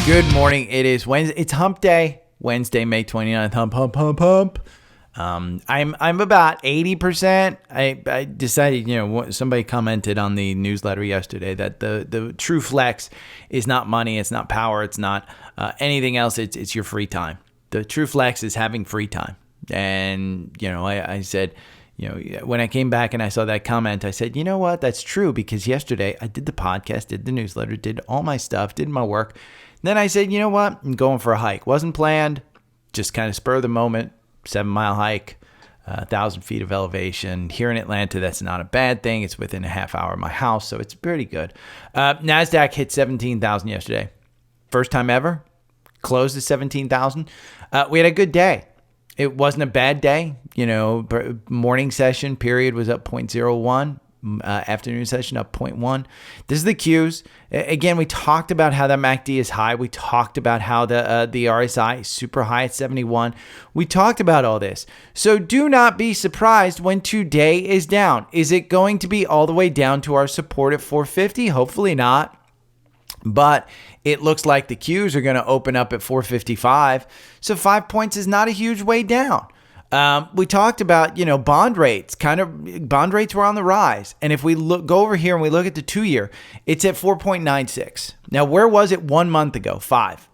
Good morning. It is Wednesday. It's hump day. Wednesday, May 29th. Hump, hump, hump, hump. I'm about 80%. I decided, somebody commented on the newsletter yesterday that the true flex is not money. It's not power. It's not anything else. It's your free time. The true flex is having free time. And, I said, when I came back and I saw that comment, I said, you know what? That's true, because yesterday I did the podcast, did the newsletter, did all my stuff, did my work. Then I said, you know what? I'm going for a hike. Wasn't planned, just kind of spur of the moment, 7-mile hike, 1,000 feet of elevation. Here in Atlanta, that's not a bad thing. It's within a half hour of my house, so it's pretty good. NASDAQ hit 17,000 yesterday. First time ever. Closed at 17,000. We had a good day. It wasn't a bad day. Morning session period was up 0.01. Afternoon session up 0.1. This is the Qs. Again, we talked about how the MACD is high. We talked about how the RSI is super high at 71. We talked about all this. So do not be surprised when today is down. Is it going to be all the way down to our support at 450? Hopefully not. But it looks like the Qs are going to open up at 455. So 5 points is not a huge way down. We talked about, bond rates. Bond rates were on the rise. And if we go over here and we look at the 2-year, it's at 4.96. Now, where was it 1 month ago? 5.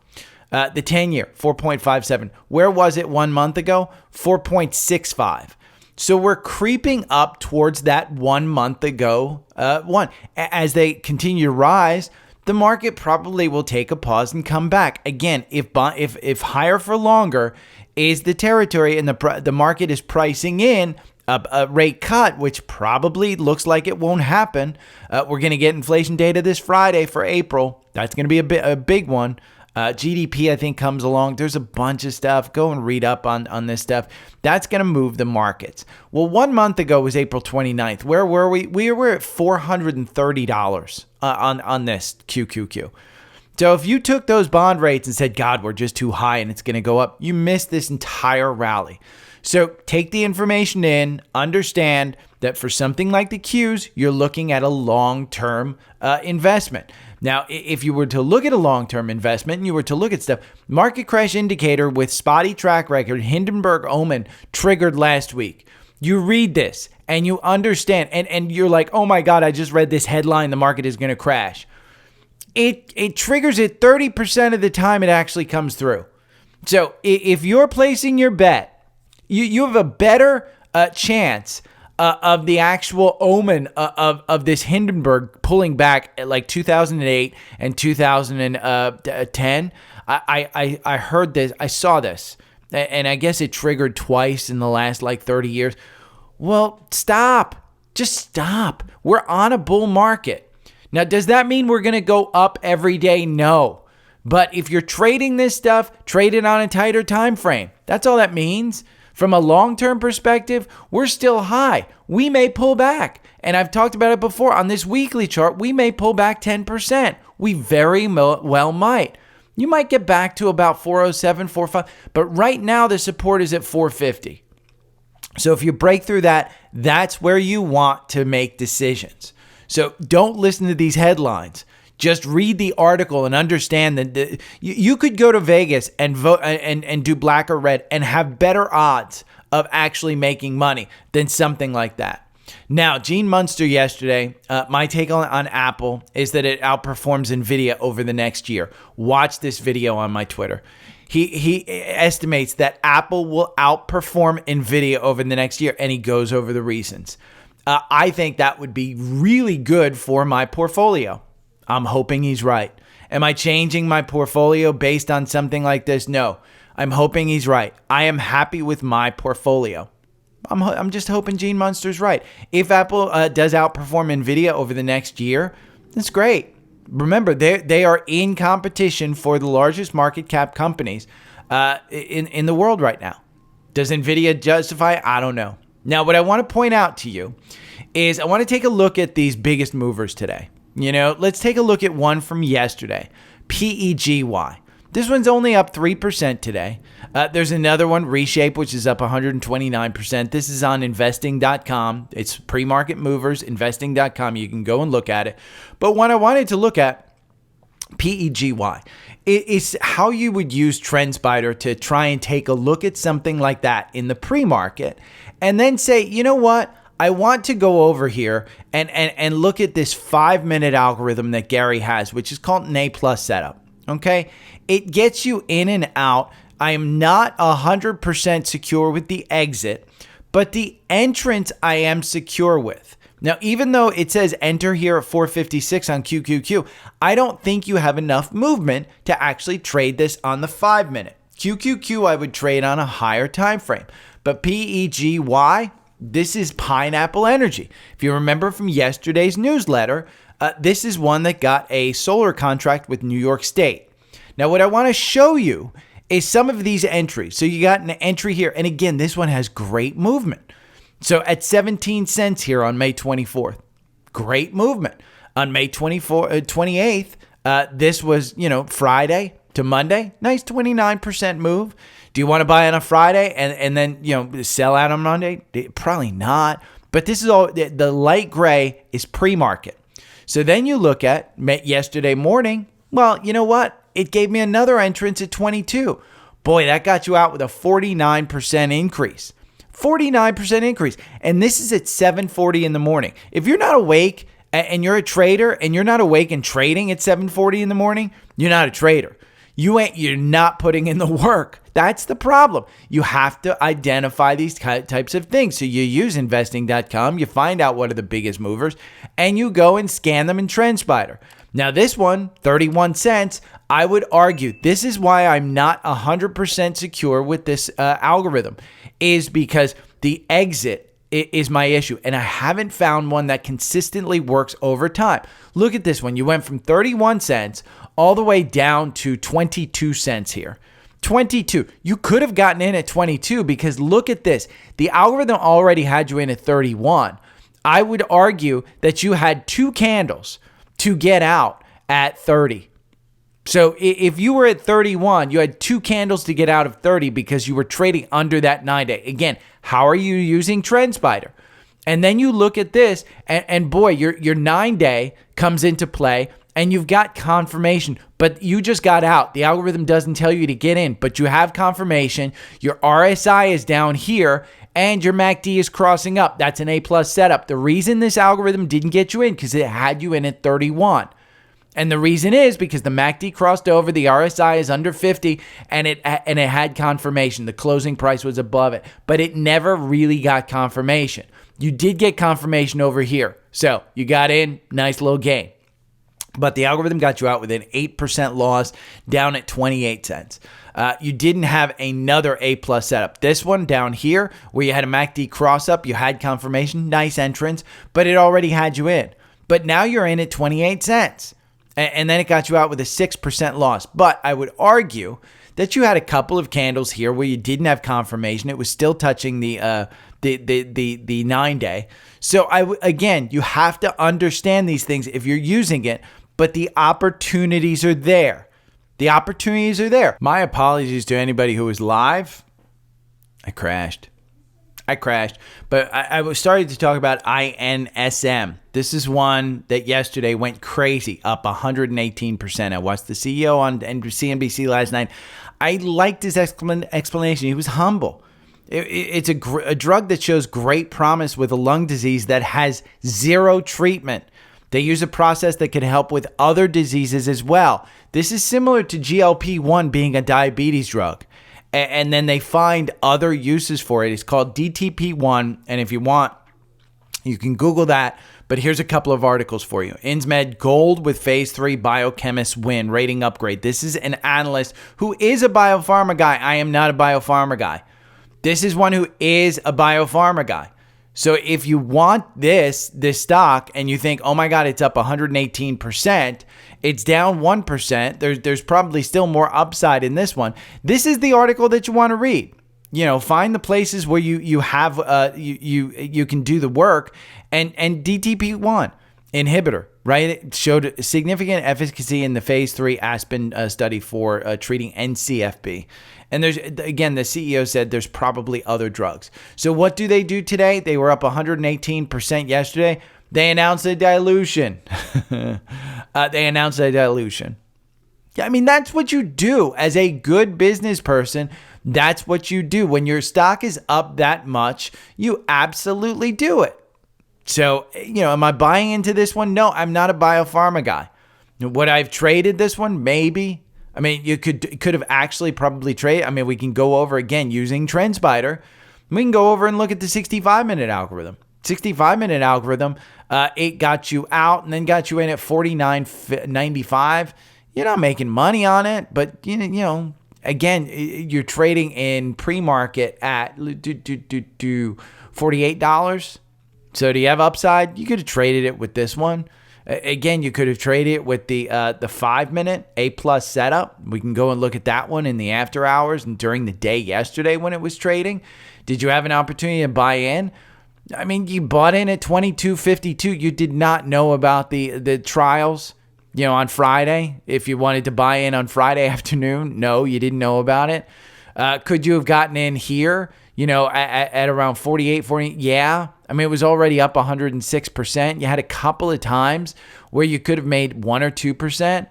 The 10-year, 4.57. Where was it 1 month ago? 4.65. So we're creeping up towards that 1 month ago one. As they continue to rise, the market probably will take a pause and come back. Again, if higher for longer is the territory and the market is pricing in a rate cut, which probably looks like it won't happen. We're going to get inflation data this Friday for April. That's going to be a big one. GDP, I think, comes along. There's a bunch of stuff. Go and read up on this stuff. That's going to move the markets. Well, 1 month ago was April 29th. Where were we? We were at $430 on this QQQ. So if you took those bond rates and said, God, we're just too high and it's going to go up, you missed this entire rally. So take the information in, understand that for something like the Qs, you're looking at a long-term investment. Now, if you were to look at a long-term investment and you were to look at stuff, market crash indicator with spotty track record, Hindenburg Omen triggered last week. You read this and you understand and you're like, oh my God, I just read this headline, the market is going to crash. It triggers it 30% of the time it actually comes through. So if you're placing your bet, you have a better chance of the actual omen of this Hindenburg pulling back at like 2008 and 2010. I heard this, I saw this, and I guess it triggered twice in the last like 30 years. Well, stop. Just stop. We're on a bull market. Now, does that mean we're going to go up every day? No. But if you're trading this stuff, trade it on a tighter time frame. That's all that means. From a long-term perspective, we're still high. We may pull back. And I've talked about it before. On this weekly chart, we may pull back 10%. We very well might. You might get back to about 407, 405. But right now, the support is at 450. So if you break through that, that's where you want to make decisions. So don't listen to these headlines. Just read the article and understand that you could go to Vegas and vote and do black or red and have better odds of actually making money than something like that. Now, Gene Munster yesterday, my take on Apple is that it outperforms NVIDIA over the next year. Watch this video on my Twitter. He estimates that Apple will outperform NVIDIA over the next year, and he goes over the reasons. I think that would be really good for my portfolio. I'm hoping he's right. Am I changing my portfolio based on something like this? No. I'm hoping he's right. I am happy with my portfolio. I'm just hoping Gene Munster's right. If Apple does outperform NVIDIA over the next year, that's great. Remember, they are in competition for the largest market cap companies in the world right now. Does NVIDIA justify it? I don't know. Now, what I want to point out to you is I want to take a look at these biggest movers today. Let's take a look at one from yesterday, PEGY. This one's only up 3% today. There's another one, Reshape, which is up 129%. This is on investing.com. It's pre-market movers, investing.com. You can go and look at it. But what I wanted to look at PEGY. It's how you would use Trendspider to try and take a look at something like that in the pre-market and then say, you know what? I want to go over here and look at this 5-minute algorithm that Gary has, which is called an A+ setup. Okay? It gets you in and out. I am not 100% secure with the exit, but the entrance I am secure with. Now, even though it says enter here at 456 on QQQ, I don't think you have enough movement to actually trade this on the 5-minute. QQQ, I would trade on a higher time frame. But PEGY, this is pineapple energy. If you remember from yesterday's newsletter, this is one that got a solar contract with New York State. Now, what I want to show you is some of these entries. So you got an entry here. And again, this one has great movement. So at 17 cents here on May 24th, great movement. On May 28th, this was, Friday to Monday, nice 29% move. Do you want to buy on a Friday and then, sell out on Monday? Probably not. But this is all, the light gray is pre-market. So then you look at yesterday morning. Well, you know what? It gave me another entrance at 22. Boy, that got you out with a 49% increase. 49% increase. And this is at 7:40 in the morning. If you're not awake and you're a trader and you're not awake and trading at 7:40 in the morning, you're not a trader. You're not putting in the work. That's the problem. You have to identify these types of things. So you use investing.com, you find out what are the biggest movers, and you go and scan them in Trendspider. Now this one, 31 cents, I would argue this is why I'm not 100% secure with this algorithm, is because the exit is my issue. And I haven't found one that consistently works over time. Look at this one. You went from 31 cents all the way down to 22 cents here. 22. You could have gotten in at 22 because look at this. The algorithm already had you in at 31. I would argue that you had 2 candles to get out at 30. So if you were at 31, you had 2 candles to get out of 30 because you were trading under that 9-day. Again, how are you using Trendspider? And then you look at this and boy, your 9-day comes into play and you've got confirmation, but you just got out. The algorithm doesn't tell you to get in, but you have confirmation. Your RSI is down here and your MACD is crossing up. That's an A+ setup. The reason this algorithm didn't get you in because it had you in at 31. And the reason is because the MACD crossed over, the RSI is under 50, and it had confirmation. The closing price was above it, but it never really got confirmation. You did get confirmation over here. So you got in, nice little gain. But the algorithm got you out with an 8% loss down at 28 cents. You didn't have another A+ setup. This one down here where you had a MACD cross up, you had confirmation, nice entrance, but it already had you in. But now you're in at 28 cents. And then it got you out with a 6% loss. But I would argue that you had a couple of candles here where you didn't have confirmation. It was still touching the 9-day. So again, you have to understand these things if you're using it, but the opportunities are there. The opportunities are there. My apologies to anybody who was live. I crashed. But I was starting to talk about INSM. This is one that yesterday went crazy, up 118%. I watched the CEO on CNBC last night. I liked his explanation. He was humble. It's a drug that shows great promise with a lung disease that has 0 treatment. They use a process that can help with other diseases as well. This is similar to GLP-1 being a diabetes drug. And then they find other uses for it. It's called DTP1. And if you want, you can Google that. But here's a couple of articles for you. Insmed Gold with phase 3 biochemists win, rating upgrade. This is an analyst who is a biopharma guy. I am not a biopharma guy. This is one who is a biopharma guy. So if you want this stock and you think, oh my God, it's up 118%, it's down 1%. There's probably still more upside in this one. This is the article that you want to read. Find the places where you have you can do the work, and DTP1 inhibitor, right? It showed significant efficacy in the phase 3 Aspen study for treating NCFB. And there's, again, the CEO said there's probably other drugs. So what do they do today? They were up 118% yesterday. They announced a dilution. I mean, that's what you do as a good business person. That's what you do. When your stock is up that much, you absolutely do it. So, am I buying into this one? No, I'm not a biopharma guy. Would I have traded this one? Maybe. I mean, you could have actually probably traded. I mean, we can go over again using Trendspider. We can go over and look at the 65-minute algorithm. 65-minute algorithm, it got you out and then got you in at 49.95. You're not making money on it, but again, you're trading in pre-market at $48. So do you have upside? You could have traded it with this one. Again, you could have traded it with the 5-minute A+ setup. We can go and look at that one in the after hours and during the day yesterday when it was trading. Did you have an opportunity to buy in? I mean, you bought in at 22.52. You did not know about the trials, on Friday. If you wanted to buy in on Friday afternoon, no, you didn't know about it. Could you have gotten in here, at around 48, 40? Yeah. I mean, it was already up 106%. You had a couple of times where you could have made 1 or 2%.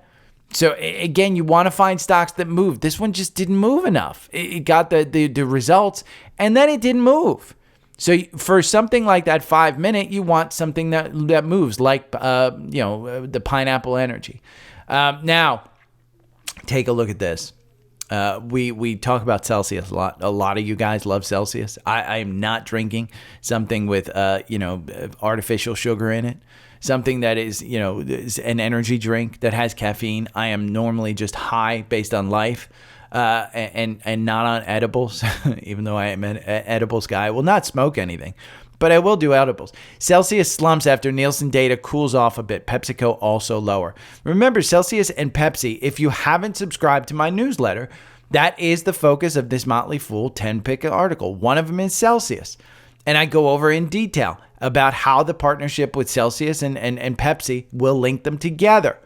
So again, you want to find stocks that move. This one just didn't move enough. It got the results and then it didn't move. So for something like that 5-minute, you want something that moves, like the Pineapple Energy. Now, take a look at this. We talk about Celsius a lot. A lot of you guys love Celsius. I am not drinking something with artificial sugar in it. Something that is is an energy drink that has caffeine. I am normally just high based on life. And not on edibles, even though I am an edibles guy. I will not smoke anything, but I will do edibles. Celsius slumps after Nielsen data cools off a bit. PepsiCo also lower. Remember, Celsius and Pepsi, if you haven't subscribed to my newsletter, that is the focus of this Motley Fool 10-pick article. One of them is Celsius. And I go over in detail about how the partnership with Celsius and Pepsi will link them together.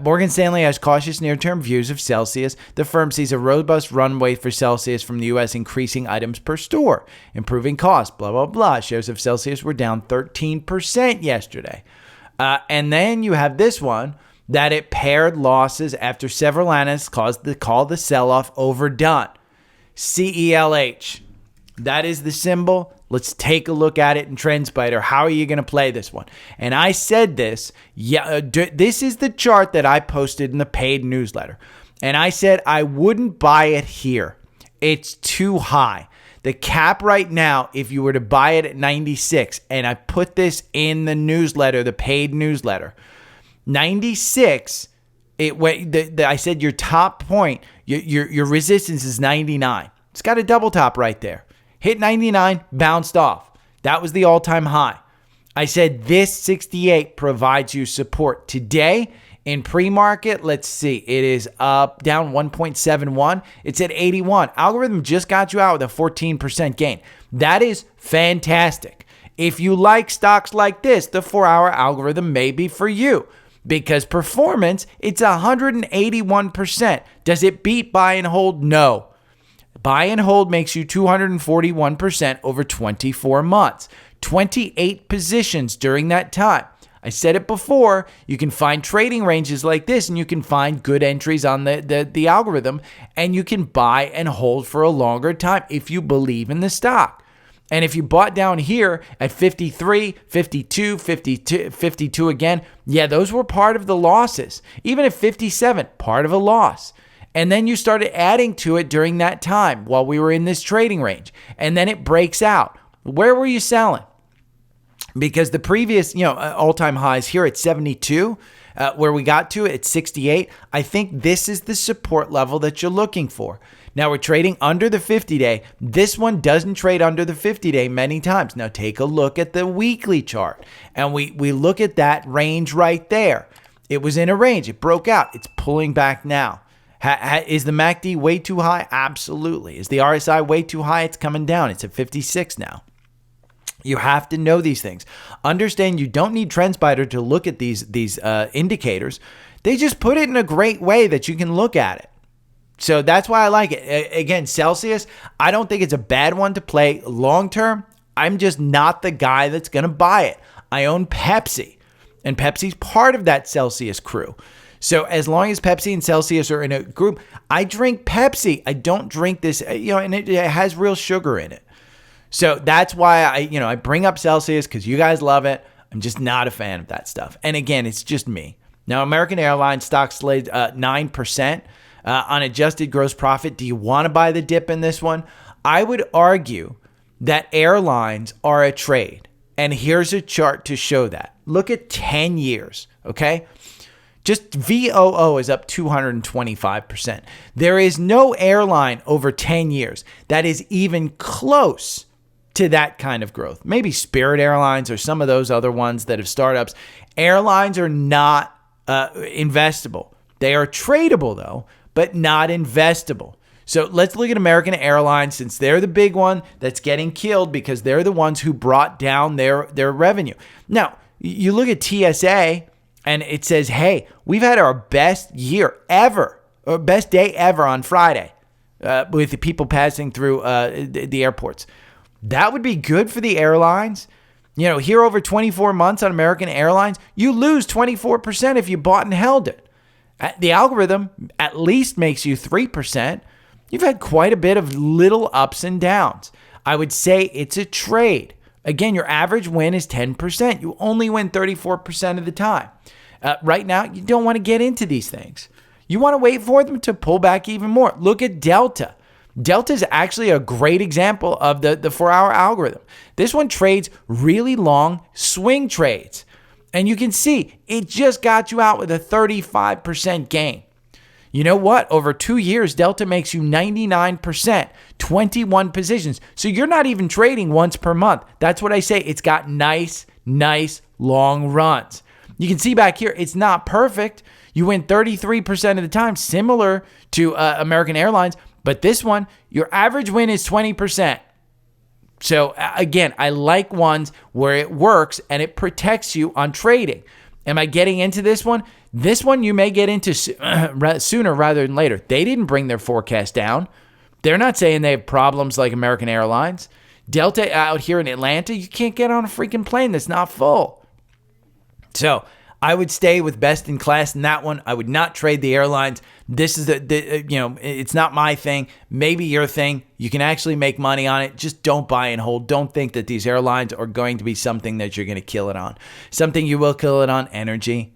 Morgan Stanley has cautious near-term views of Celsius. The firm sees a robust runway for Celsius from the U.S., increasing items per store, improving costs, blah, blah, blah. Shares of Celsius were down 13% yesterday. And then you have this one, that it paired losses after several analysts called the sell-off overdone. CELH. That is the symbol. Let's take a look at it in Trendspider. How are you going to play this one? And I said this. This is the chart that I posted in the paid newsletter. And I said I wouldn't buy it here. It's too high. The cap right now, if you were to buy it at 96, and I put this in the newsletter, the paid newsletter, 96, I said your top point, your resistance is 99. It's got a double top right there. Hit 99, bounced off. That was the all-time high. I said this 68 provides you support. Today, in pre-market, let's see, it is up, down 1.71. It's at 81. Algorithm just got you out with a 14% gain. That is fantastic. If you like stocks like this, the 4-hour algorithm may be for you. Because performance, it's 181%. Does it beat buy and hold? No. Buy and hold makes you 241% over 24 months. 28 positions during that time. I said it before, you can find trading ranges like this and you can find good entries on the algorithm and you can buy and hold for a longer time if you believe in the stock. And if you bought down here at 53, 52, 52 again, yeah, those were part of the losses. Even at 57, part of a loss. And then you started adding to it during that time while we were in this trading range. And then it breaks out. Where were you selling? Because the previous, all-time highs here at 72, where we got to at 68, I think this is the support level that you're looking for. Now we're trading under the 50-day. This one doesn't trade under the 50-day many times. Now take a look at the weekly chart. And we look at that range right there. It was in a range. It broke out. It's pulling back now. Is the MACD way too high? Absolutely. Is the RSI way too high? It's coming down. It's at 56 now. You have to know these things. Understand you don't need Trendspider to look at these indicators. They just put it in a great way that you can look at it. So that's why I like it. Again, Celsius, I don't think it's a bad one to play long term. I'm just not the guy that's going to buy it. I own Pepsi, and Pepsi's part of that Celsius crew. So as long as Pepsi and Celsius are in a group, I drink Pepsi. I don't drink this, and it has real sugar in it. So that's why I bring up Celsius because you guys love it. I'm just not a fan of that stuff. And again, it's just me. Now, American Airlines stock slid 9% on adjusted gross profit. Do you want to buy the dip in this one? I would argue that airlines are a trade. And here's a chart to show that. Look at 10 years, okay? Just VOO is up 225%. There is no airline over 10 years that is even close to that kind of growth. Maybe Spirit Airlines or some of those other ones that have startups. Airlines are not investable. They are tradable though, but not investable. So let's look at American Airlines since they're the big one that's getting killed because they're the ones who brought down their revenue. Now, you look at TSA and it says, hey, we've had our best year ever, or best day ever on Friday with the people passing through the airports. That would be good for the airlines. Here over 24 months on American Airlines, you lose 24% if you bought and held it. The algorithm at least makes you 3%. You've had quite a bit of little ups and downs. I would say it's a trade. Again, your average win is 10%. You only win 34% of the time. Right now, you don't want to get into these things. You want to wait for them to pull back even more. Look at Delta. Delta is actually a great example of the 4-hour algorithm. This one trades really long swing trades. And you can see it just got you out with a 35% gain. You know what? Over 2 years, Delta makes you 99%, 21 positions. So you're not even trading once per month. That's what I say. It's got nice long runs. You can see back here, it's not perfect. You win 33% of the time, similar to American Airlines. But this one, your average win is 20%. So again, I like ones where it works and it protects you on trading. Am I getting into this one? This one you may get into sooner rather than later. They didn't bring their forecast down. They're not saying they have problems like American Airlines. Delta out here in Atlanta, you can't get on a freaking plane that's not full. So I would stay with best in class in that one. I would not trade the airlines. This is it's not my thing. Maybe your thing. You can actually make money on it. Just don't buy and hold. Don't think that these airlines are going to be something that you're going to kill it on. Something you will kill it on, energy.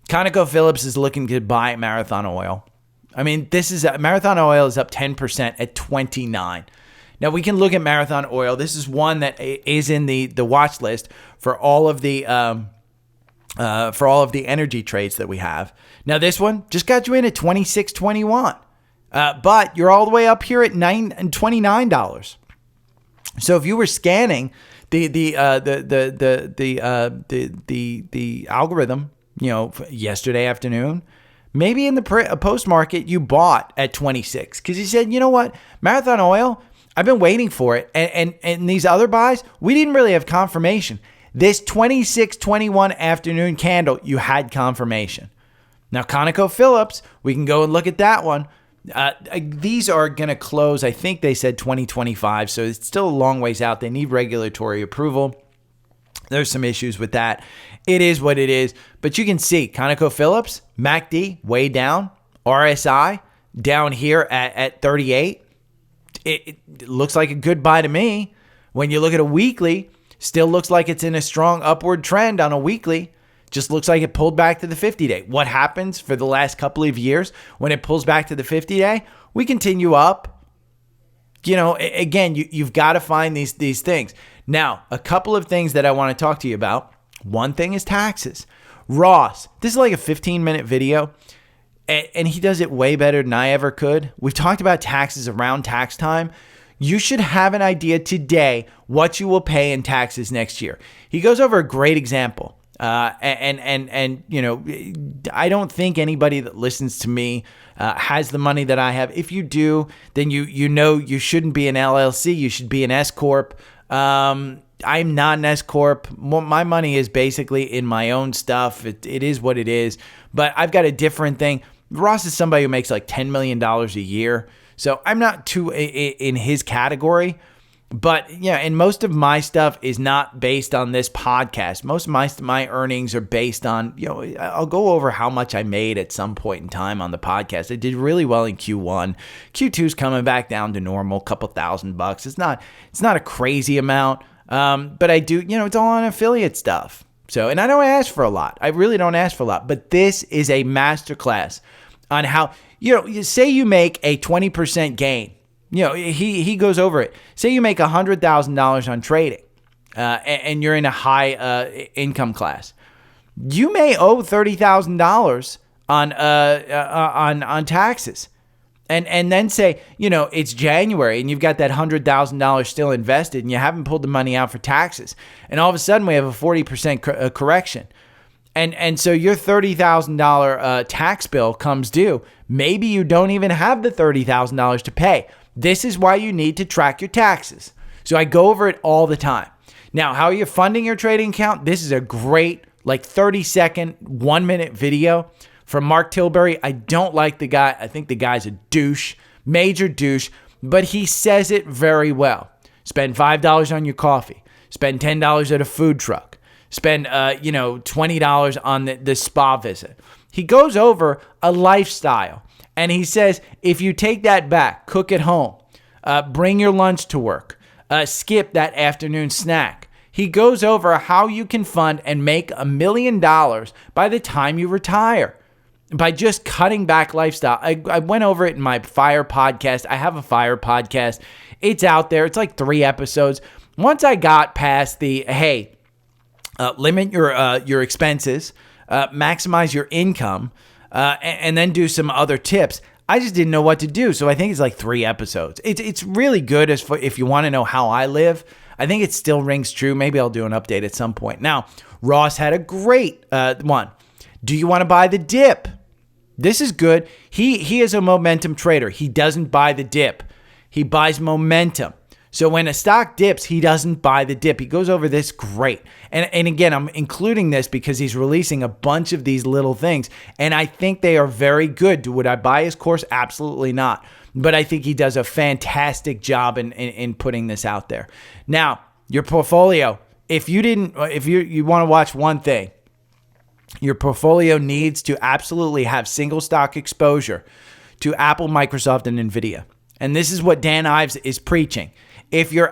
ConocoPhillips is looking to buy Marathon Oil. I mean, Marathon Oil is up 10% at 29. Now we can look at Marathon Oil. This is one that is in the watch list for all of the energy trades that we have. Now this one just got you in at $26.21, but you're all the way up here at $29. So if you were scanning the algorithm, yesterday afternoon, maybe in the post market you bought at 26 because you said, you know what, Marathon Oil, I've been waiting for it, and these other buys, we didn't really have confirmation. This 26-21 afternoon candle, you had confirmation. Now, ConocoPhillips, we can go and look at that one. These are going to close, I think they said 2025, so it's still a long ways out. They need regulatory approval. There's some issues with that. It is what it is. But you can see ConocoPhillips, MACD, way down. RSI, down here at 38. It looks like a good buy to me. When you look at a weekly, still looks like it's in a strong upward trend on a weekly. Just looks like it pulled back to the 50-day. What happens for the last couple of years when it pulls back to the 50-day? We continue up. Again, you've got to find these things. Now, a couple of things that I want to talk to you about. One thing is taxes. Ross, this is like a 15-minute video, and he does it way better than I ever could. We've talked about taxes around tax time. You should have an idea today what you will pay in taxes next year. He goes over a great example. I don't think anybody that listens to me has the money that I have. If you do, then you shouldn't be an LLC. You should be an S corp. I'm not an S corp. My money is basically in my own stuff. It is what it is. But I've got a different thing. Ross is somebody who makes like $10 million a year. So I'm not too in his category. But yeah, and most of my stuff is not based on this podcast. Most of my earnings are based on, I'll go over how much I made at some point in time on the podcast. I did really well in Q1. Q2's coming back down to normal, couple $1,000. It's not a crazy amount. But I do, it's all on affiliate stuff. So, and I don't ask for a lot. I really don't ask for a lot, but this is a masterclass on how, you say you make a 20% gain. He goes over it. Say you make $100,000 on trading, and you're in a high income class. You may owe $30,000 on taxes, and then say, it's January and you've got that $100,000 still invested and you haven't pulled the money out for taxes, and all of a sudden we have a 40% correction. And so your $30,000 tax bill comes due. Maybe you don't even have the $30,000 to pay. This is why you need to track your taxes. So I go over it all the time. Now, how are you funding your trading account? This is a great 30-second, 1-minute video from Mark Tilbury. I don't like the guy. I think the guy's a douche, major douche, but he says it very well. Spend $5 on your coffee. Spend $10 at a food truck. Spend, $20 on the spa visit. He goes over a lifestyle. And he says, if you take that back, cook at home, bring your lunch to work, skip that afternoon snack. He goes over how you can fund and make $1 million by the time you retire by just cutting back lifestyle. I went over it in my FIRE podcast. I have a FIRE podcast. It's out there. It's like 3 episodes. Once I got past the, limit your expenses, maximize your income, and then do some other tips, I just didn't know what to do. So I think it's like 3 episodes. It's really good if you want to know how I live. I think it still rings true. Maybe I'll do an update at some point. Now, Ross had a great one. Do you want to buy the dip? This is good. He is a momentum trader. He doesn't buy the dip. He buys momentum. So when a stock dips, he doesn't buy the dip. He goes over this great. And again, I'm including this because he's releasing a bunch of these little things. And I think they are very good. Would I buy his course? Absolutely not. But I think he does a fantastic job in putting this out there. Now, your portfolio, if you want to watch one thing, your portfolio needs to absolutely have single stock exposure to Apple, Microsoft, and NVIDIA. And this is what Dan Ives is preaching. If your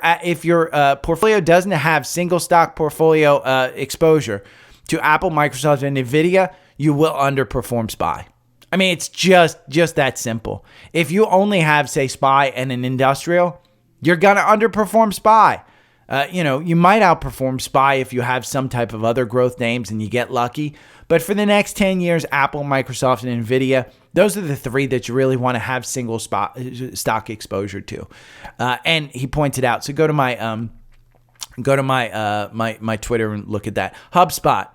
portfolio doesn't have single stock portfolio exposure to Apple, Microsoft, and NVIDIA, you will underperform SPY. I mean, it's just that simple. If you only have, say, SPY and an industrial, you're going to underperform SPY. You might outperform SPY if you have some type of other growth names and you get lucky. But for the next 10 years, Apple, Microsoft, and NVIDIA, those are the 3 that you really want to have single stock exposure to. And he pointed out. So go to my my Twitter and look at that. HubSpot.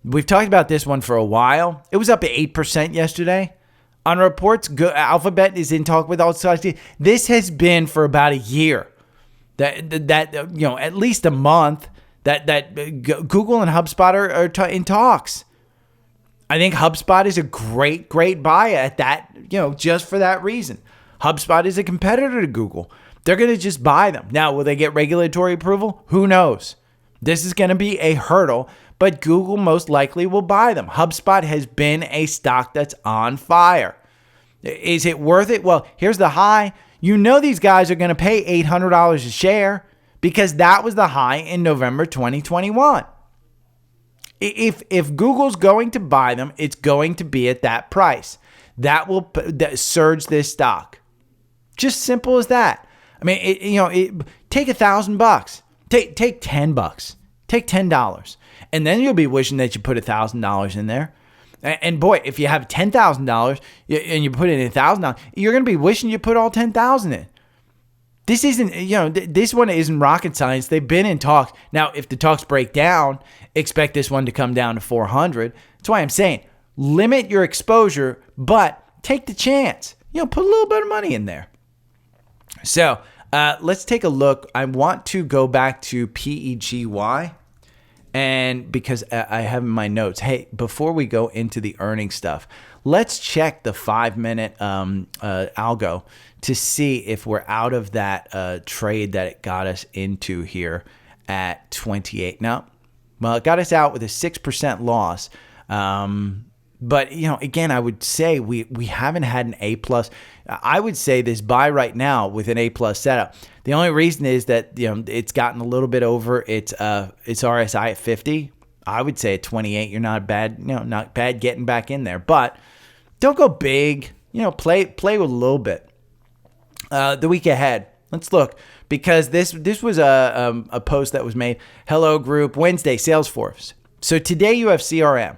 We've talked about this one for a while. It was up 8% yesterday. On reports, Alphabet is in talk with all stocks. This has been for about a year. That at least a month that Google and HubSpot are in talks. I think HubSpot is a great buy at that, just for that reason. HubSpot is a competitor to Google. They're going to just buy them. Now, will they get regulatory approval? Who knows? This is going to be a hurdle, but Google most likely will buy them. HubSpot has been a stock that's on fire. Is it worth it? Well, here's the high. These guys are going to pay $800 a share because that was the high in November 2021. If Google's going to buy them, it's going to be at that price. That will surge this stock. Just simple as that. I mean, take $1,000. Take $10. Take $10, and then you'll be wishing that you put $1,000 in there. And boy, if you have $10,000 and you put in $1,000, you're going to be wishing you put all $10,000 in. This isn't, this one isn't rocket science. They've been in talks. Now, if the talks break down, expect this one to come down to 400. That's why I'm saying limit your exposure, but take the chance. Put a little bit of money in there. So let's take a look. I want to go back to PEGY And because I have in my notes, hey, before we go into the earnings stuff, let's check the 5-minute algo to see if we're out of that trade that it got us into here at 28. Now, well, it got us out with a 6% loss. But, again, I would say we haven't had an A+. I would say this buy right now with an A+ setup. The only reason is that, it's gotten a little bit over its RSI at 50. I would say at 28, you're not bad getting back in there. But don't go big. Play with a little bit. The week ahead, let's look, because this was a post that was made. Hello group, Wednesday, Salesforce. So today you have CRM.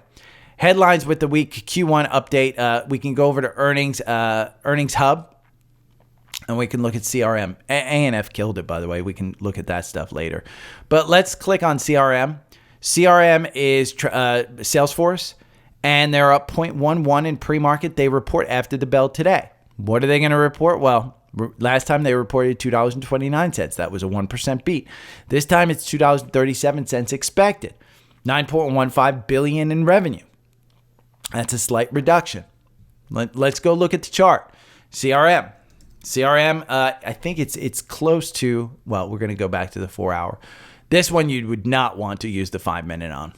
Headlines with the week Q1 update. We can go over to earnings hub, and we can look at CRM. A&F killed it, by the way. We can look at that stuff later. But let's click on CRM. CRM is Salesforce, and they're up 0.11 in pre-market. They report after the bell today. What are they going to report? Well, last time they reported $2.29. That was a 1% beat. This time it's $2.37 expected. $9.15 billion in revenue. That's a slight reduction. Let's go look at the chart. CRM, I think it's close to, well, we're going to go back to the 4-hour. This one you would not want to use the 5-minute on.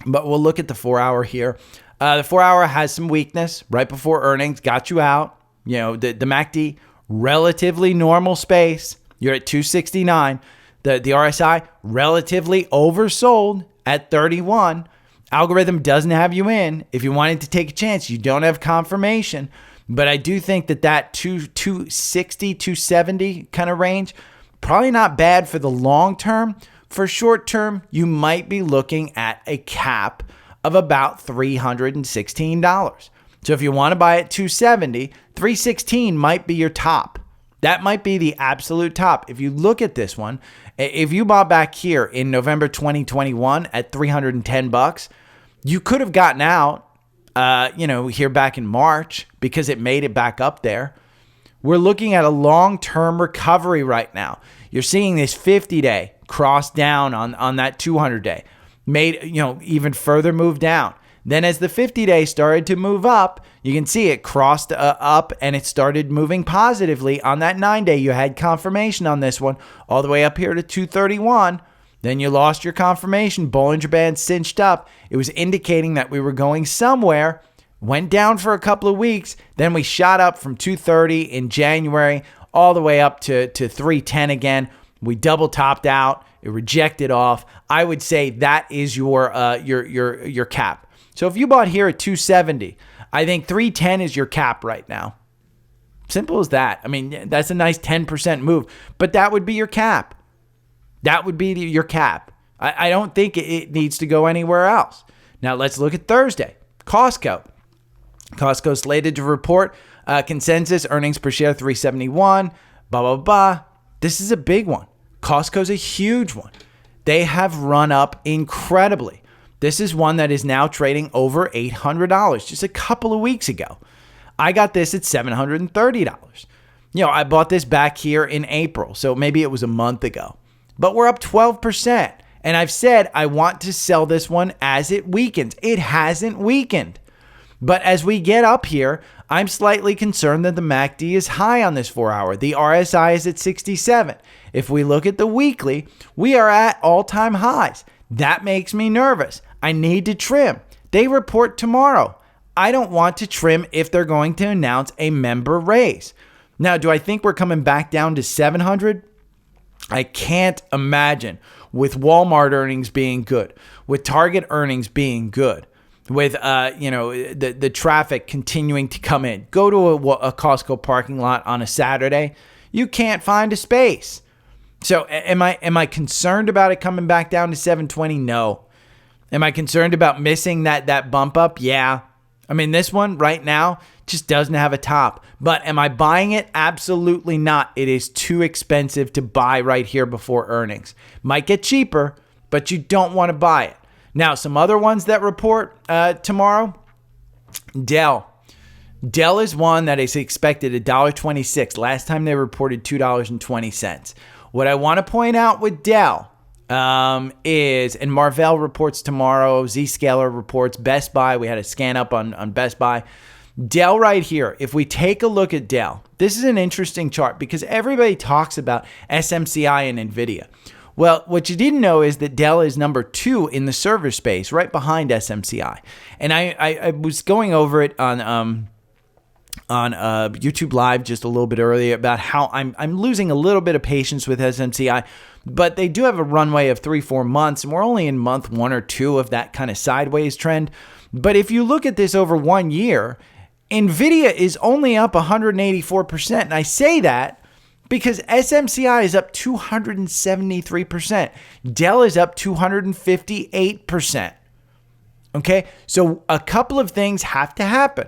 But we'll look at the 4-hour here. The 4-hour has some weakness right before earnings, got you out. The MACD, relatively normal space. You're at 269. The RSI, relatively oversold at 31. Algorithm doesn't have you in. If you wanted to take a chance, you don't have confirmation. But I do think that 260, 270 kind of range, probably not bad for the long term. For short term, you might be looking at a cap of about $316. So if you want to buy at 270, 316 might be your top. That might be the absolute top. If you look at this one, if you bought back here in November 2021 at $310, you could have gotten out, here back in March because it made it back up there. We're looking at a long-term recovery right now. You're seeing this 50-day cross down on that 200-day, made, even further move down. Then as the 50-day started to move up, you can see it crossed up and it started moving positively. On that 9-day, you had confirmation on this one all the way up here to 231. Then you lost your confirmation. Bollinger Band cinched up. It was indicating that we were going somewhere. Went down for a couple of weeks. Then we shot up from 230 in January all the way up to 310 again. We double topped out. It rejected off. I would say that is your cap. So if you bought here at 270, I think 310 is your cap right now. Simple as that. I mean, that's a nice 10% move, but that would be your cap. That would be your cap. I don't think it needs to go anywhere else. Now let's look at Thursday. Costco. Costco slated to report consensus earnings per share 371. Blah, blah, blah. This is a big one. Costco's a huge one. They have run up incredibly. This is one that is now trading over $800 just a couple of weeks ago. I got this at $730. I bought this back here in April, so maybe it was a month ago. But we're up 12%. And I've said I want to sell this one as it weakens. It hasn't weakened. But as we get up here, I'm slightly concerned that the MACD is high on this 4-hour. The RSI is at 67. If we look at the weekly, we are at all-time highs. That makes me nervous. I need to trim. They report tomorrow. I don't want to trim if they're going to announce a member raise. Now, do I think we're coming back down to 700? I can't imagine, with Walmart earnings being good, with Target earnings being good, with the traffic continuing to come in. Go to a Costco parking lot on a Saturday, you can't find a space. So am I concerned about it coming back down to 720? No. Am I concerned about missing that bump up? Yeah. I mean, this one right now just doesn't have a top. But am I buying it? Absolutely not. It is too expensive to buy right here before earnings. Might get cheaper, but you don't want to buy it. Now, some other ones that report tomorrow. DELL. DELL is one that is expected $1.26. Last time they reported $2.20. What I want to point out with DELL, and Marvell reports tomorrow, Zscaler reports, Best Buy, we had a scan up on Best Buy. Dell right here, if we take a look at Dell, this is an interesting chart because everybody talks about SMCI and NVIDIA. Well, what you didn't know is that Dell is number 2 in the server space, right behind SMCI. And I was going over it on YouTube Live just a little bit earlier about how I'm losing a little bit of patience with SMCI, but they do have a runway of 3-4 months, and we're only in month 1 or 2 of that kind of sideways trend. But if you look at this over 1 year, NVIDIA is only up 184%, and I say that because SMCI is up 273%. Dell is up 258%. Okay, so a couple of things have to happen.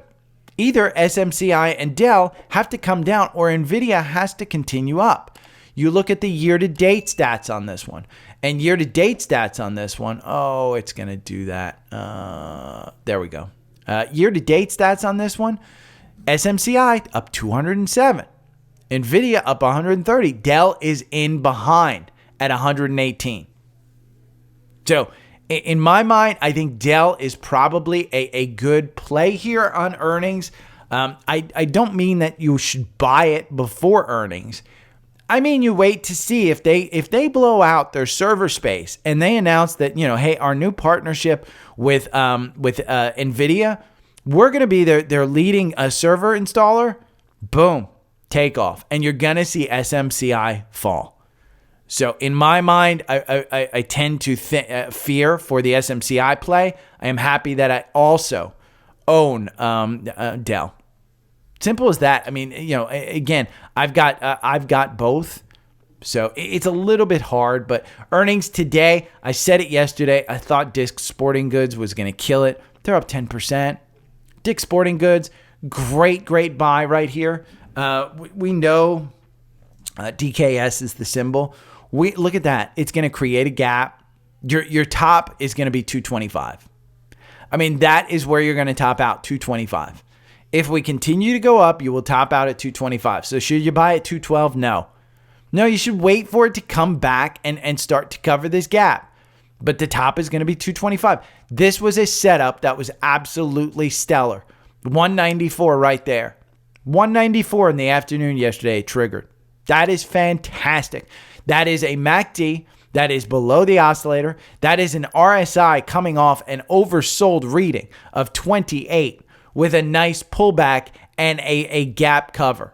Either SMCI and Dell have to come down or NVIDIA has to continue up. You look at the year-to-date stats on this one. And year-to-date stats on this one, oh, it's going to do that. There we go. Year-to-date stats on this one, SMCI up 207. NVIDIA up 130. Dell is in behind at 118. So in my mind, I think Dell is probably a good play here on earnings. I don't mean that you should buy it before earnings. I mean, you wait to see if they blow out their server space and they announce that, hey, our new partnership with NVIDIA, we're going to be their leading server installer. Boom. Take off, and you're going to see SMCI fall. So in my mind, I tend to fear for the SMCI play. I am happy that I also own Dell. Simple as that. I mean, again, I've got both. So it's a little bit hard, but earnings today, I said it yesterday, I thought Dick's Sporting Goods was going to kill it. They're up 10%. Dick's Sporting Goods, great buy right here. We know DKS is the symbol. We look at that. It's going to create a gap. Your top is going to be 225. I mean, that is where you're going to top out, 225. If we continue to go up, you will top out at 225. So should you buy at 212? No, you should wait for it to come back and start to cover this gap. But the top is going to be 225. This was a setup that was absolutely stellar. 194 right there. 194 in the afternoon yesterday triggered. That is fantastic. That is a MACD that is below the oscillator. That is an RSI coming off an oversold reading of 28 with a nice pullback and a gap cover,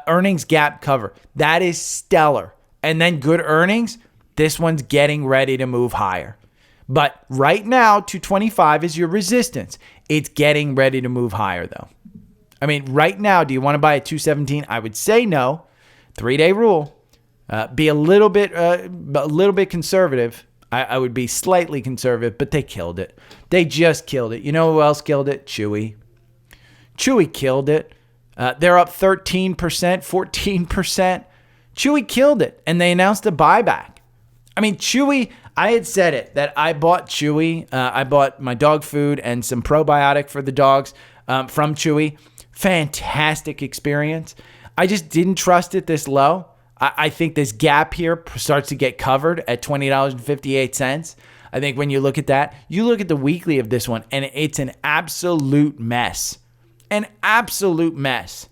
earnings gap cover. That is stellar. And then good earnings. This one's getting ready to move higher. But right now, 225 is your resistance. It's getting ready to move higher though. I mean, right now, do you want to buy at 217? I would say no. 3-day rule. Be a little bit conservative. I would be slightly conservative, but they killed it. They just killed it. You know who else killed it? Chewy. Chewy killed it. They're up 13%, 14%. Chewy killed it, and they announced a buyback. I mean, Chewy, I had said it, that I bought Chewy. I bought my dog food and some probiotic for the dogs from Chewy. Fantastic experience. I just didn't trust it this low. I think this gap here starts to get covered at $20.58. I think when you look at that, you look at the weekly of this one, and it's an absolute mess. An absolute mess.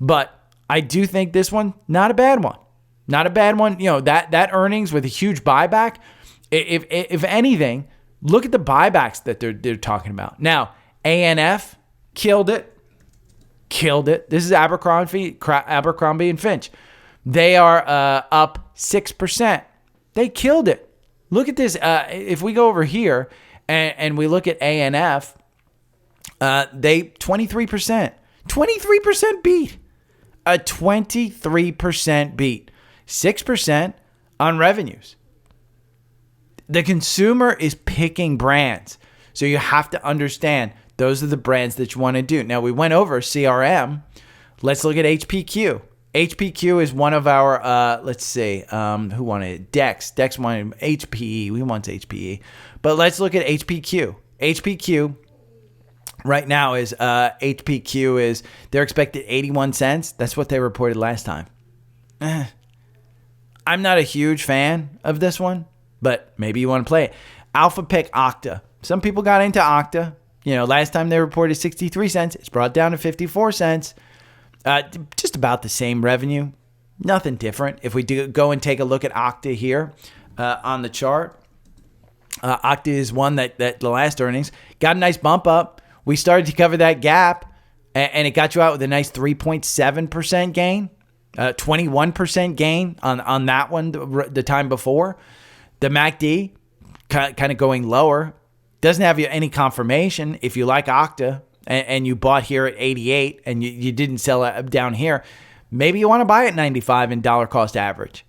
But I do think this one, not a bad one. Not a bad one. That earnings with a huge buyback, if anything, look at the buybacks that they're talking about. Now, ANF killed it. This is Abercrombie and Finch. They are up 6%. They killed it. Look at this. If we go over here and we look at ANF, they 23%. 23% beat. A 23% beat. 6% on revenues. The consumer is picking brands. So you have to understand those are the brands that you want to do. Now, we went over CRM. Let's look at HPQ. HPQ is one of our, let's see, who wanted it? Dex. Dex wanted HPE. We want HPE. But let's look at HPQ. HPQ right now is, HPQ is, they're expected 81 cents. That's what they reported last time. I'm not a huge fan of this one, but maybe you want to play it. Alpha pick Okta. Some people got into Okta. Last time they reported 63 cents. It's brought down to 54 cents. Just about the same revenue. Nothing different. If we do go and take a look at Okta here on the chart, Okta is one that the last earnings got a nice bump up. We started to cover that gap, and it got you out with a nice 3.7% gain, 21% gain on that one the time before. The MACD kind of going lower. Doesn't have any confirmation. If you like Okta and you bought here at 88 and you didn't sell it down here, maybe you want to buy at 95 in dollar cost average.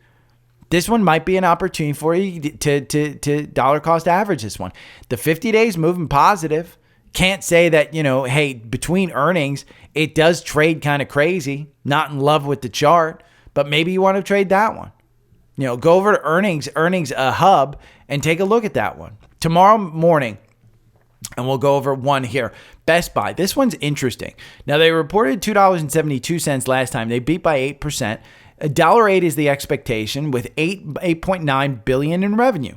This one might be an opportunity for you to dollar cost average this one. The 50 days moving positive. Can't say that, hey, between earnings, it does trade kind of crazy. Not in love with the chart, but maybe you want to trade that one. Go over to earnings hub and take a look at that one. Tomorrow morning, and we'll go over one here. Best Buy. This one's interesting. Now, they reported $2.72 last time. They beat by 8%. $1.08 is the expectation with $8.9 billion in revenue.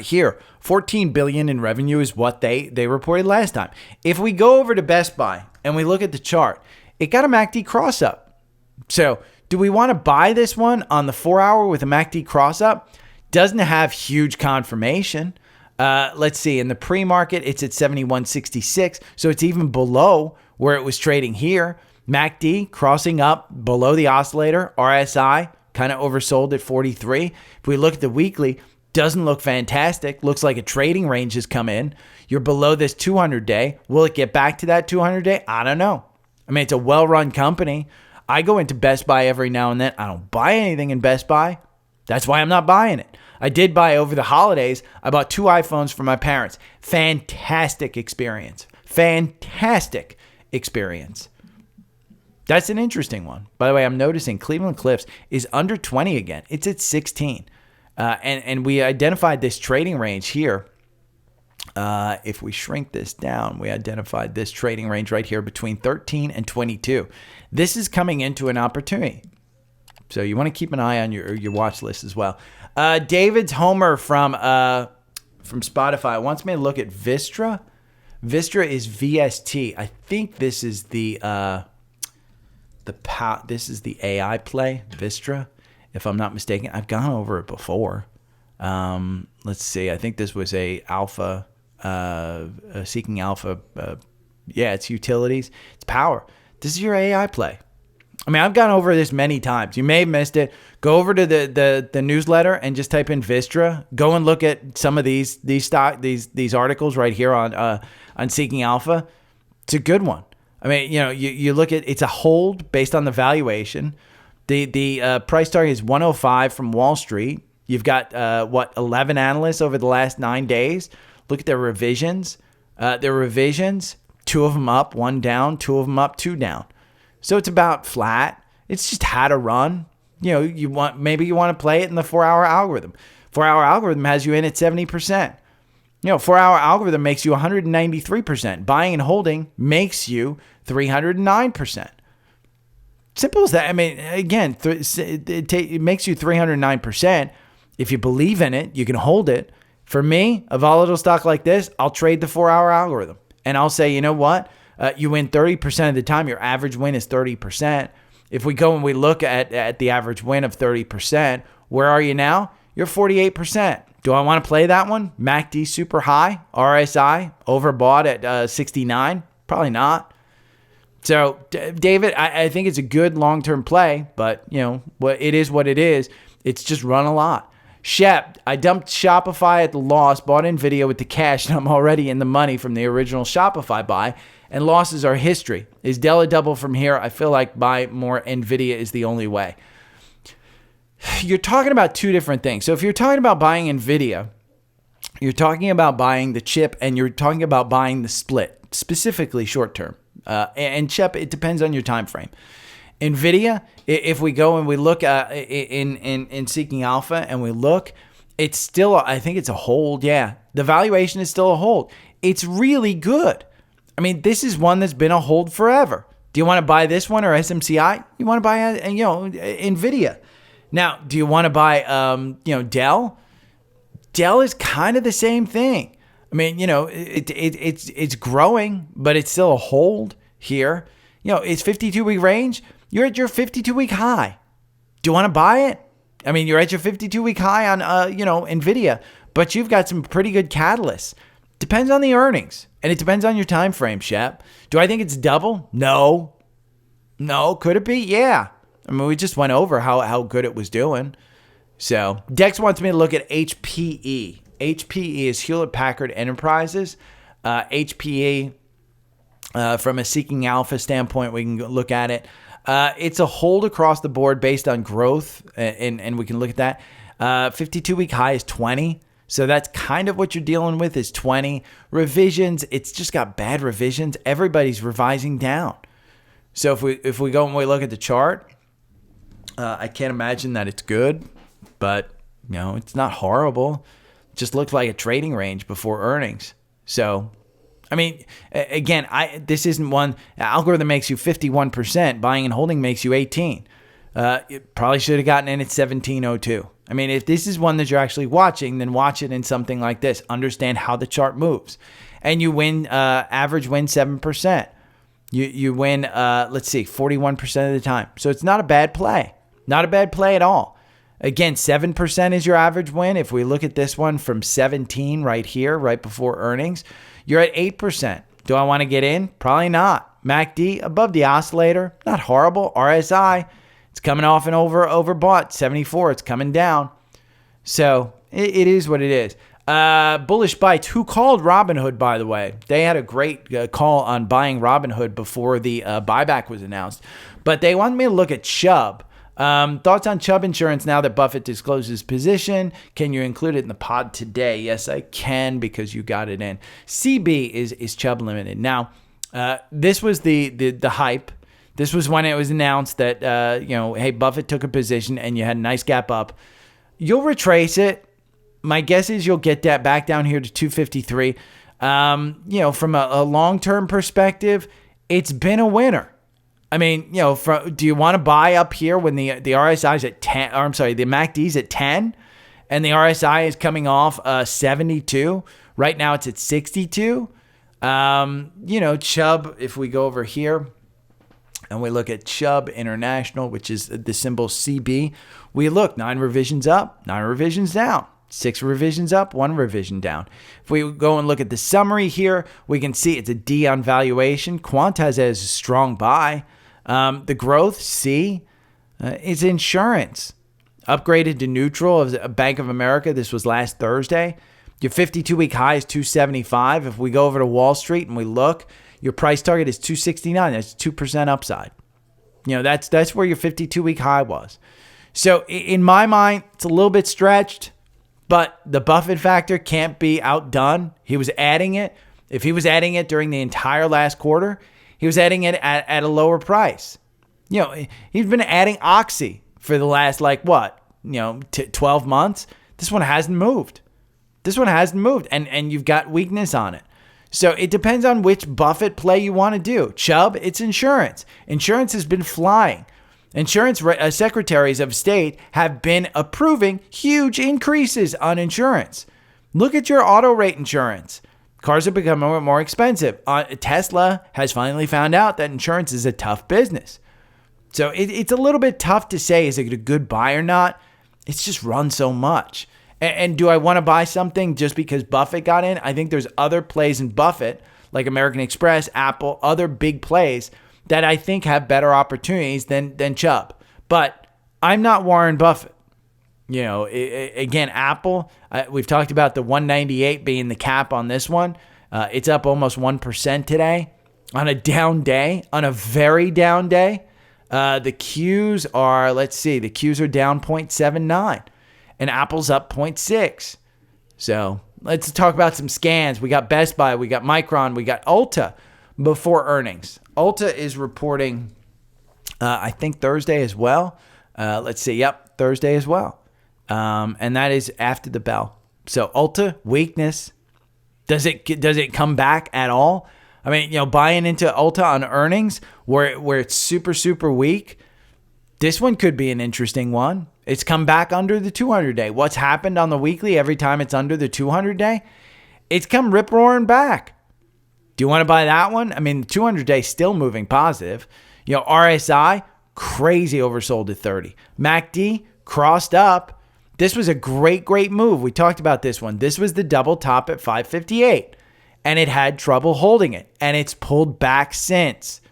Here, $14 billion in revenue is what they reported last time. If we go over to Best Buy and we look at the chart, it got a MACD cross up. So, do we want to buy this one on the 4-hour with a MACD cross up? Doesn't have huge confirmation. Let's see. In the pre-market, it's at 71.66, so it's even below where it was trading here. MACD crossing up below the oscillator. RSI kind of oversold at 43. If we look at the weekly, doesn't look fantastic. Looks like a trading range has come in. You're below this 200-day. Will it get back to that 200-day? I don't know. I mean, it's a well-run company. I go into Best Buy every now and then. I don't buy anything in Best Buy. That's why I'm not buying it. I did buy over the holidays. I bought 2 iPhones for my parents. Fantastic experience. Fantastic experience. That's an interesting one. By the way, I'm noticing Cleveland Cliffs is under 20 again. It's at 16. And we identified this trading range here. If we shrink this down, we identified this trading range right here between 13 and 22. This is coming into an opportunity. So you want to keep an eye on your watch list as well. David's Homer from Spotify wants me to look at Vistra. Vistra is VST. I think this is the AI play, Vistra, if I'm not mistaken. I've gone over it before. Let's see. I think this was a alpha, seeking alpha. It's utilities. It's power. This is your AI play. I mean, I've gone over this many times. You may have missed it. Go over to the newsletter and just type in Vistra. Go and look at some of these articles right here on Seeking Alpha. It's a good one. I mean, you look at, it's a hold based on the valuation. The price target is 105 from Wall Street. You've got 11 analysts over the last 9 days. Look at their revisions. 2 of them up, 1 down, 2 of them up, 2 down. So it's about flat. It's just how to run. Maybe you want to play it in the 4-hour algorithm. 4-hour algorithm has you in at 70%. 4-hour algorithm makes you 193%. Buying and holding makes you 309%. Simple as that. I mean, again, it makes you 309%. If you believe in it, you can hold it. For me, a volatile stock like this, I'll trade the 4-hour algorithm. And I'll say, you know what? You win 30% of the time. Your average win is 30%. If we go and we look at the average win of 30%, where are you now? You're 48%. Do I want to play that one? MACD super high, RSI overbought at 69? Probably not. So, David, I think it's a good long-term play, but it is what it is. It's just run a lot. Shep, I dumped Shopify at the loss, bought NVIDIA with the cash, and I'm already in the money from the original Shopify buy, and losses are history. Is Dell a double from here? I feel like buy more NVIDIA is the only way. You're talking about 2 different things. So if you're talking about buying NVIDIA, you're talking about buying the chip, and you're talking about buying the split, specifically short-term. And Shep, it depends on your time frame. NVIDIA, if we go and we look in Seeking Alpha and we look, it's still, I think it's a hold. Yeah, the valuation is still a hold. It's really good. I mean, this is one that's been a hold forever. Do you want to buy this one or SMCI? You want to buy NVIDIA. Now, do you want to buy Dell? Dell is kind of the same thing. I mean, it's growing, but it's still a hold here. It's 52-week range. You're at your 52-week high. Do you want to buy it? I mean, you're at your 52-week high on, NVIDIA, but you've got some pretty good catalysts. Depends on the earnings, and it depends on your time frame, Shep. Do I think it's double? No. Could it be? Yeah. I mean, we just went over how good it was doing. So Dex wants me to look at HPE. HPE is Hewlett Packard Enterprises. HPE, from a Seeking Alpha standpoint, we can look at it. It's a hold across the board based on growth, and we can look at that. 52-week high is 20. So that's kind of what you're dealing with is 20. Revisions, it's just got bad revisions. Everybody's revising down. So if we go and we look at the chart, I can't imagine that it's good, but it's not horrible. It just looks like a trading range before earnings. So, I mean, again, this isn't one. Algorithm makes you 51%. Buying and holding makes you 18. It probably should have gotten in at 1702. I mean, if this is one that you're actually watching, then watch it in something like this. Understand how the chart moves. And you win, average win 7%. You win, 41% of the time. So it's not a bad play. Not a bad play at all. Again, 7% is your average win. If we look at this one from 17 right here, right before earnings, you're at 8%. Do I want to get in? Probably not. MACD above the oscillator, not horrible. RSI, it's coming off an overbought. 74, it's coming down. So it is what it is. Bullish Bites, who called Robinhood, by the way. They had a great call on buying Robinhood before the buyback was announced. But they wanted me to look at Chubb. Thoughts on Chubb Insurance now that Buffett disclosed his position? Can you include it in the pod today? Yes, I can because you got it in. CB is Chubb Limited. Now, this was the hype. This was when it was announced that, hey, Buffett took a position and you had a nice gap up. You'll retrace it. My guess is you'll get that back down here to 253. From a long-term perspective, it's been a winner. I mean, do you want to buy up here when the RSI is at 10, or I'm sorry, the MACD's at 10 and the RSI is coming off 72. Right now it's at 62. Chubb, if we go over here and we look at Chubb International, which is the symbol CB, we look 9 revisions up, 9 revisions down. 6 revisions up, 1 revision down. If we go and look at the summary here, we can see it's a D on valuation. Quant has it as a strong buy. The growth, C, is insurance. Upgraded to neutral of Bank of America. This was last Thursday. Your 52-week high is 275. If we go over to Wall Street and we look, your price target is 269. That's 2% upside. That's where your 52-week high was. So in my mind, it's a little bit stretched. But the Buffett factor can't be outdone. He was adding it. If he was adding it during the entire last quarter, he was adding it at a lower price. He's been adding Oxy for the last 12 months. This one hasn't moved. And you've got weakness on it. So it depends on which Buffett play you want to do. Chubb, it's insurance. Insurance has been flying. Insurance secretaries of state have been approving huge increases on insurance. Look at your auto rate insurance. Cars are becoming more expensive. Tesla has finally found out that insurance is a tough business. So it's a little bit tough to say, is it a good buy or not? It's just run so much. And do I want to buy something just because Buffett got in? I think there's other plays in Buffett, like American Express, Apple, other big plays that I think have better opportunities than Chubb. But I'm not Warren Buffett. Again, Apple, we've talked about the 198 being the cap on this one. It's up almost 1% today on a down day, on a very down day. The Qs are, the Qs are down 0.79 and Apple's up 0.6. So let's talk about some scans. We got Best Buy, we got Micron, we got Ulta before earnings. Ulta is reporting, I think Thursday as well. Thursday as well. And that is after the bell. So Ulta, weakness. Does it come back at all? I mean, buying into Ulta on earnings where it's super, super weak, This one could be an interesting one. It's come back under the 200-day. What's happened on the weekly every time it's under the 200-day? It's come rip-roaring back. Do you want to buy that one? I mean, the 200-day still moving positive. RSI, crazy oversold at 30. MACD, crossed up. This was a great move. We talked about this one. This was the double top at 558, and it had trouble holding it, and it's pulled back since.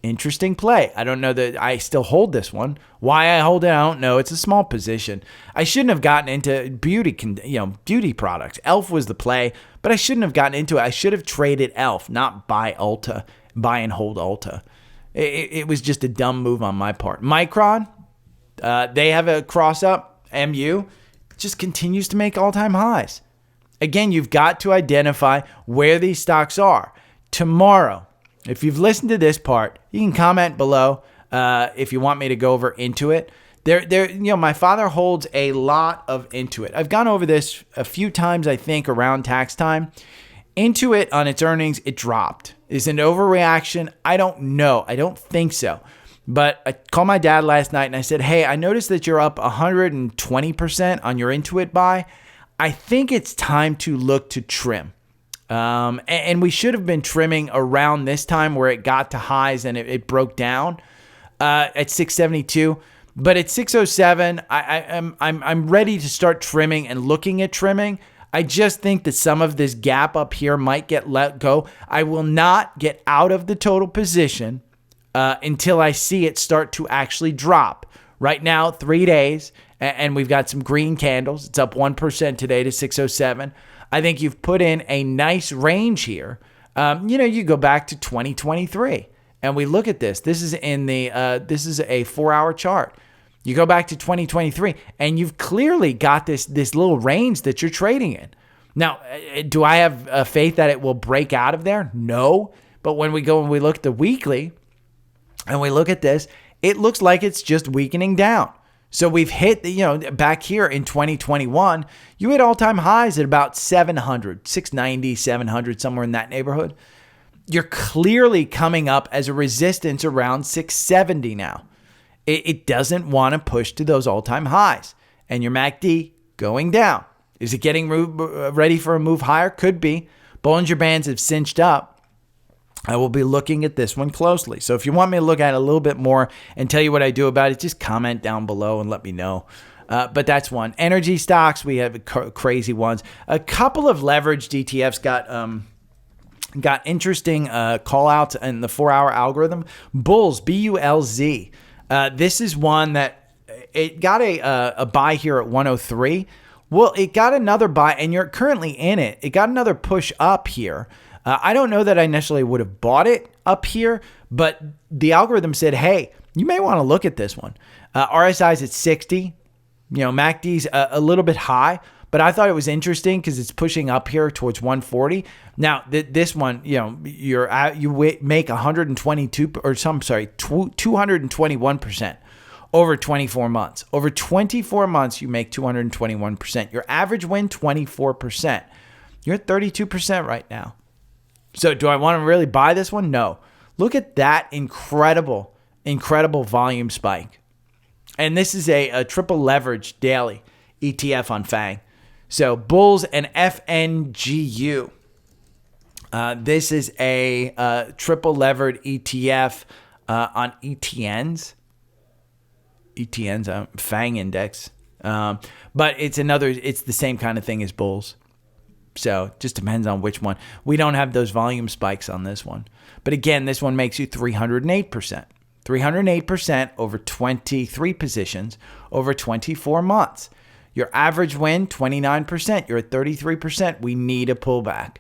Interesting play. I don't know that I still hold this one. Why I hold it, I don't know. It's a small position. I shouldn't have gotten into beauty products. ELF was the play, but I shouldn't have gotten into it. I should have traded ELF, not buy and hold Ulta. It was just a dumb move on my part. Micron, they have a cross up. MU just continues to make all-time highs. Again, you've got to identify where these stocks are. Tomorrow, if you've listened to this part, you can comment below if you want me to go over Intuit. My father holds a lot of Intuit. I've gone over this a few times, I think, around tax time. Intuit on its earnings, it dropped. Is it an overreaction? I don't know. I don't think so. But I called my dad last night and I said, hey, I noticed that you're up 120% on your Intuit buy. I think it's time to look to trim. And we should have been trimming around this time where it got to highs and it broke down at 672. But at 607, I'm ready to start trimming and looking at trimming. I just think that some of this gap up here might get let go. I will not get out of the total position until I see it start to actually drop. Right now, 3 days, and we've got some green candles. It's up 1% today to 607. I think you've put in a nice range here. You go back to 2023, and we look at this. This is this is a 4-hour chart. You go back to 2023, and you've clearly got this little range that you're trading in. Now, do I have faith that it will break out of there? No. But when we go and we look at the weekly, and we look at this, it looks like it's just weakening down. So we've hit, back here in 2021, you hit all-time highs at about 700, 690, 700, somewhere in that neighborhood. You're clearly coming up as a resistance around 670 now. It doesn't want to push to those all-time highs. And your MACD going down. Is it getting ready for a move higher? Could be. Bollinger Bands have cinched up. I will be looking at this one closely. So if you want me to look at it a little bit more and tell you what I do about it, just comment down below and let me know. But that's one. Energy stocks, we have crazy ones. A couple of leveraged ETFs got interesting call outs in the 4-hour algorithm. Bulls, B-U-L-Z. This is one that it got a buy here at 103. Well, it got another buy, and you're currently in it. It got another push up here. I don't know that I necessarily would have bought it up here, but the algorithm said, hey, you may want to look at this one. RSI's at 60. MACD's a little bit high, but I thought it was interesting because it's pushing up here towards 140. Now, this one, you make 221% over 24 months. Over 24 months, you make 221%. Your average win, 24%. You're at 32% right now. So do I want to really buy this one? No. Look at that incredible volume spike. And this is a triple leverage daily ETF on FANG. So Bulls and FNGU. This is a triple levered ETF on ETNs. FANG index. But it's the same kind of thing as Bulls. So it just depends on which one. We don't have those volume spikes on this one. But again, this one makes you 308%. 308% over 23 positions over 24 months. Your average win, 29%. You're at 33%. We need a pullback.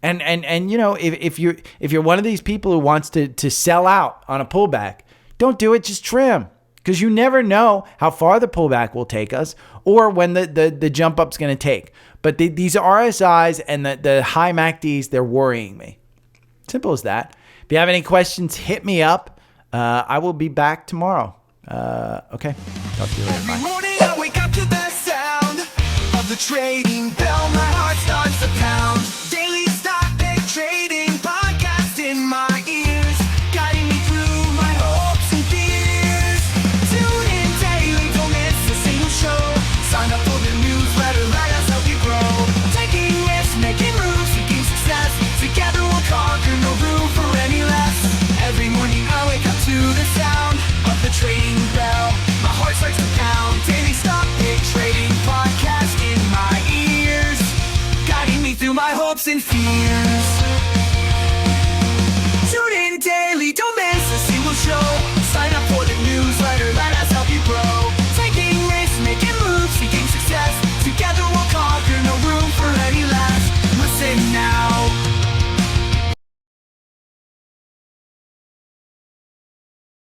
And if you're one of these people who wants to sell out on a pullback, don't do it, just trim. Because you never know how far the pullback will take us or when the jump up's going to take. But these RSIs and the high MACDs, they're worrying me. Simple as that. If you have any questions, hit me up. I will be back tomorrow. Okay. Talk to you later. Bye. Every morning I wake up to the sound of the trading bell. My heart starts to pound. Daily stock pick trading podcast in my ears, guiding me through my whole hopes and fear.